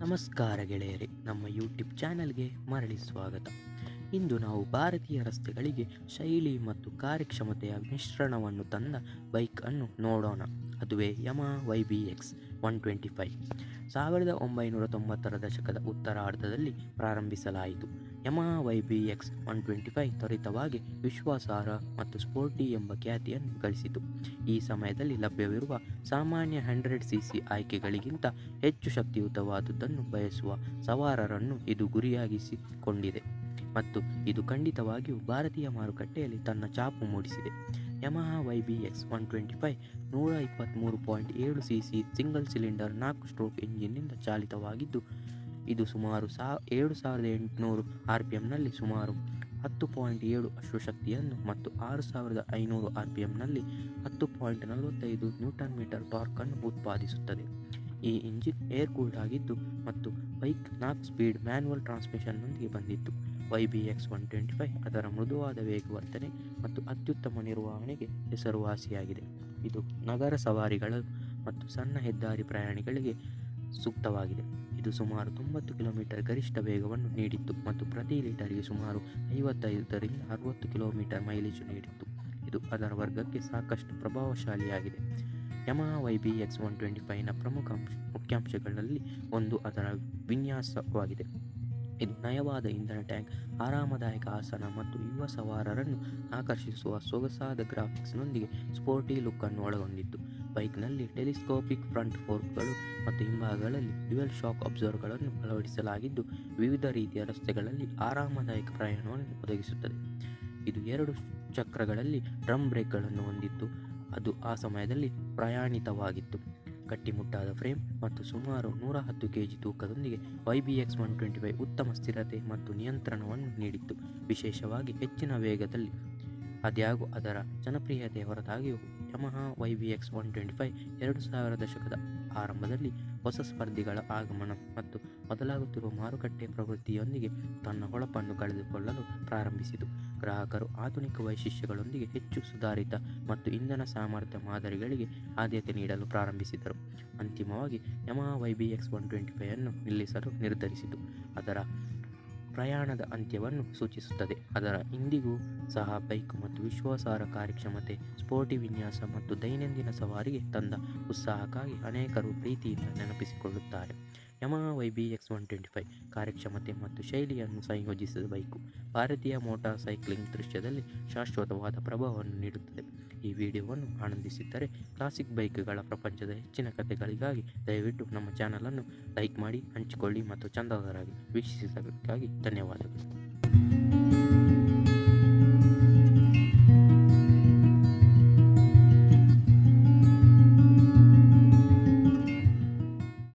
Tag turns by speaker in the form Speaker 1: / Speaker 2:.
Speaker 1: ನಮಸ್ಕಾರ ಗೆಳೆಯರೇ, ನಮ್ಮ ಯೂಟ್ಯೂಬ್ ಚಾನಲ್ಗೆ ಮರಳಿ ಸ್ವಾಗತ. ಇಂದು ನಾವು ಭಾರತೀಯ ರಸ್ತೆಗಳಿಗೆ ಶೈಲಿ ಮತ್ತು ಕಾರ್ಯಕ್ಷಮತೆಯ ಮಿಶ್ರಣವನ್ನು ತಂದ ಬೈಕ್ ಅನ್ನು ನೋಡೋಣ. ಅದುವೇ ಯಮಹಾ YBX 125. 1990ರ ದಶಕದ ಉತ್ತರಾರ್ಧದಲ್ಲಿ ಪ್ರಾರಂಭಿಸಲಾಯಿತು. ಯಮಹಾ YBX 125 ತ್ವರಿತವಾಗಿ ವಿಶ್ವಾಸಾರ್ಹ ಮತ್ತು ಸ್ಪೋರ್ಟಿ ಎಂಬ ಖ್ಯಾತಿಯನ್ನು ಗಳಿಸಿತು. ಈ ಸಮಯದಲ್ಲಿ ಲಭ್ಯವಿರುವ ಸಾಮಾನ್ಯ 100cc ಆಯ್ಕೆಗಳಿಗಿಂತ ಹೆಚ್ಚು ಶಕ್ತಿಯುತವಾದುದನ್ನು ಬಯಸುವ ಸವಾರರನ್ನು ಇದು ಗುರಿಯಾಗಿಸಿಕೊಂಡಿದೆ ಮತ್ತು ಇದು ಖಂಡಿತವಾಗಿಯೂ ಭಾರತೀಯ ಮಾರುಕಟ್ಟೆಯಲ್ಲಿ ತನ್ನ ಛಾಪು ಮೂಡಿಸಿದೆ. Yamaha YBX 125 123.7cc single cylinder 4 stroke ಎಂಜಿನ್ನಿಂದ ಚಾಲಿತವಾಗಿದ್ದು, ಇದು ಸುಮಾರು 7800 RPMನಲ್ಲಿ ಸುಮಾರು 10.7 ಅಶ್ವಶಕ್ತಿಯನ್ನು ಮತ್ತು 6500 RPMನಲ್ಲಿ 10.45 Nm ಟಾರ್ಕ್ ಅನ್ನು ಉತ್ಪಾದಿಸುತ್ತದೆ. ಈ ಇಂಜಿನ್ ಏರ್ ಕೂಲ್ಡ್ ಆಗಿದ್ದು ಮತ್ತು ಬೈಕ್ 4 ಸ್ಪೀಡ್ ಮ್ಯಾನ್ಯುವಲ್ ಟ್ರಾನ್ಸ್ಮಿಷನ್ನೊಂದಿಗೆ ಬಂದಿತ್ತು. YBX 125 ಅದರ ಮೃದುವಾದ ವೇಗವರ್ಧನೆ ಮತ್ತು ಅತ್ಯುತ್ತಮ ನಿರ್ವಹಣೆಗೆ ಹೆಸರುವಾಸಿಯಾಗಿದೆ. ಇದು ನಗರ ಸವಾರಿಗಳು ಮತ್ತು ಸಣ್ಣ ಹೆದ್ದಾರಿ ಪ್ರಯಾಣಿಗಳಿಗೆ ಸೂಕ್ತವಾಗಿದೆ. ಇದು ಸುಮಾರು 90 ಕಿಲೋಮೀಟರ್ ಗರಿಷ್ಠ ವೇಗವನ್ನು ನೀಡಿತ್ತು ಮತ್ತು ಪ್ರತಿ ಲೀಟರ್ಗೆ ಸುಮಾರು 55ರಿಂದ 60 ಕಿಲೋಮೀಟರ್ ಮೈಲೇಜ್ ನೀಡಿತ್ತು. ಇದು ಅದರ ವರ್ಗಕ್ಕೆ ಸಾಕಷ್ಟು ಪ್ರಭಾವಶಾಲಿಯಾಗಿದೆ. ಯಮಹಾ YBX 125ನ ಪ್ರಮುಖ ಮುಖ್ಯಾಂಶಗಳಲ್ಲಿ ಒಂದು ಅದರ ವಿನ್ಯಾಸವಾಗಿದೆ. ಇದು ನಯವಾದ ಇಂಧನ ಟ್ಯಾಂಕ್, ಆರಾಮದಾಯಕ ಆಸನ ಮತ್ತು ಯುವ ಸವಾರರನ್ನು ಆಕರ್ಷಿಸುವ ಸೊಗಸಾದ ಗ್ರಾಫಿಕ್ಸ್ನೊಂದಿಗೆ ಸ್ಪೋರ್ಟಿ ಲುಕ್ ಅನ್ನು ಒಳಗೊಂಡಿತ್ತು. ಬೈಕ್ನಲ್ಲಿ ಟೆಲಿಸ್ಕೋಪಿಕ್ ಫ್ರಂಟ್ ಫೋರ್ಕ್ಗಳು ಮತ್ತು ಹಿಂಭಾಗಗಳಲ್ಲಿ ಡ್ಯುಯಲ್ ಶಾಕ್ ಅಬ್ಸರ್ವರ್ಗಳನ್ನು ಅಳವಡಿಸಲಾಗಿದ್ದು, ವಿವಿಧ ರೀತಿಯ ರಸ್ತೆಗಳಲ್ಲಿ ಆರಾಮದಾಯಕ ಪ್ರಯಾಣವನ್ನು ಒದಗಿಸುತ್ತದೆ. ಇದು 2 ಚಕ್ರಗಳಲ್ಲಿ ಡ್ರಮ್ ಬ್ರೇಕ್ಗಳನ್ನು ಹೊಂದಿತ್ತು. ಅದು ಆ ಸಮಯದಲ್ಲಿ ಪ್ರಯಾಣಿತವಾಗಿತ್ತು. ಗಟ್ಟಿಮುಟ್ಟಾದ ಫ್ರೇಮ್ ಮತ್ತು ಸುಮಾರು 110 kg ತೂಕದೊಂದಿಗೆ YBX 125 ಉತ್ತಮ ಸ್ಥಿರತೆ ಮತ್ತು ನಿಯಂತ್ರಣವನ್ನು ನೀಡಿತ್ತು, ವಿಶೇಷವಾಗಿ ಹೆಚ್ಚಿನ ವೇಗದಲ್ಲಿ. ಆದಾಗ್ಯೂ ಅದರ ಜನಪ್ರಿಯತೆಯ ಹೊರತಾಗಿಯೂ ಯಮಹಾ YBX 125 2000 ದಶಕದ ಆರಂಭದಲ್ಲಿ ಹೊಸ ಸ್ಪರ್ಧಿಗಳ ಆಗಮನ ಮತ್ತು ಬದಲಾಗುತ್ತಿರುವ ಮಾರುಕಟ್ಟೆ ಪ್ರವೃತ್ತಿಯೊಂದಿಗೆ ತನ್ನ ಹೊಳಪನ್ನು ಕಳೆದುಕೊಳ್ಳಲು ಪ್ರಾರಂಭಿಸಿತು. ಗ್ರಾಹಕರು ಆಧುನಿಕ ವೈಶಿಷ್ಟ್ಯಗಳೊಂದಿಗೆ ಹೆಚ್ಚು ಸುಧಾರಿತ ಮತ್ತು ಇಂಧನ ಸಾಮರ್ಥ್ಯ ಮಾದರಿಗಳಿಗೆ ಆದ್ಯತೆ ನೀಡಲು ಪ್ರಾರಂಭಿಸಿದರು. ಅಂತಿಮವಾಗಿ ಯಮಹಾ YBX 125 ಅನ್ನು ನಿಲ್ಲಿಸಲು ನಿರ್ಧರಿಸಿತು. ಅದರ ಪ್ರಯಾಣದ ಅಂತ್ಯವನ್ನು ಸೂಚಿಸುತ್ತದೆ. ಅದರ ಇಂದಿಗೂ ಸಹ ಬೈಕ್ ಮತ್ತು ವಿಶ್ವಾಸಾರ್ಹ ಕಾರ್ಯಕ್ಷಮತೆ, ಸ್ಪೋರ್ಟಿ ವಿನ್ಯಾಸ ಮತ್ತು ದೈನಂದಿನ ಸವಾರಿಗೆ ತಂದ ಉತ್ಸಾಹಕ್ಕಾಗಿ ಅನೇಕರು ಪ್ರೀತಿಯಿಂದ ನೆನಪಿಸಿಕೊಳ್ಳುತ್ತಾರೆ. ಯಮಹಾ YBX 125 ಕಾರ್ಯಕ್ಷಮತೆ ಮತ್ತು ಶೈಲಿಯನ್ನು ಸಂಯೋಜಿಸಿದ ಬೈಕು ಭಾರತೀಯ ಮೋಟಾರ್ ಸೈಕ್ಲಿಂಗ್ ದೃಶ್ಯದಲ್ಲಿ ಶಾಶ್ವತವಾದ ಪ್ರಭಾವವನ್ನು ನೀಡುತ್ತದೆ. ಈ ವಿಡಿಯೋವನ್ನು ಆನಂದಿಸಿದ್ದರೆ ಕ್ಲಾಸಿಕ್ ಬೈಕ್ಗಳ ಪ್ರಪಂಚದ ಹೆಚ್ಚಿನ ಕಥೆಗಳಿಗಾಗಿ ದಯವಿಟ್ಟು ನಮ್ಮ ಚಾನಲನ್ನು ಲೈಕ್ ಮಾಡಿ, ಹಂಚಿಕೊಳ್ಳಿ ಮತ್ತು ಚಂದಾದಾರರಾಗಿ. ವೀಕ್ಷಿಸಿದ್ದಕ್ಕಾಗಿ ಧನ್ಯವಾದಗಳು.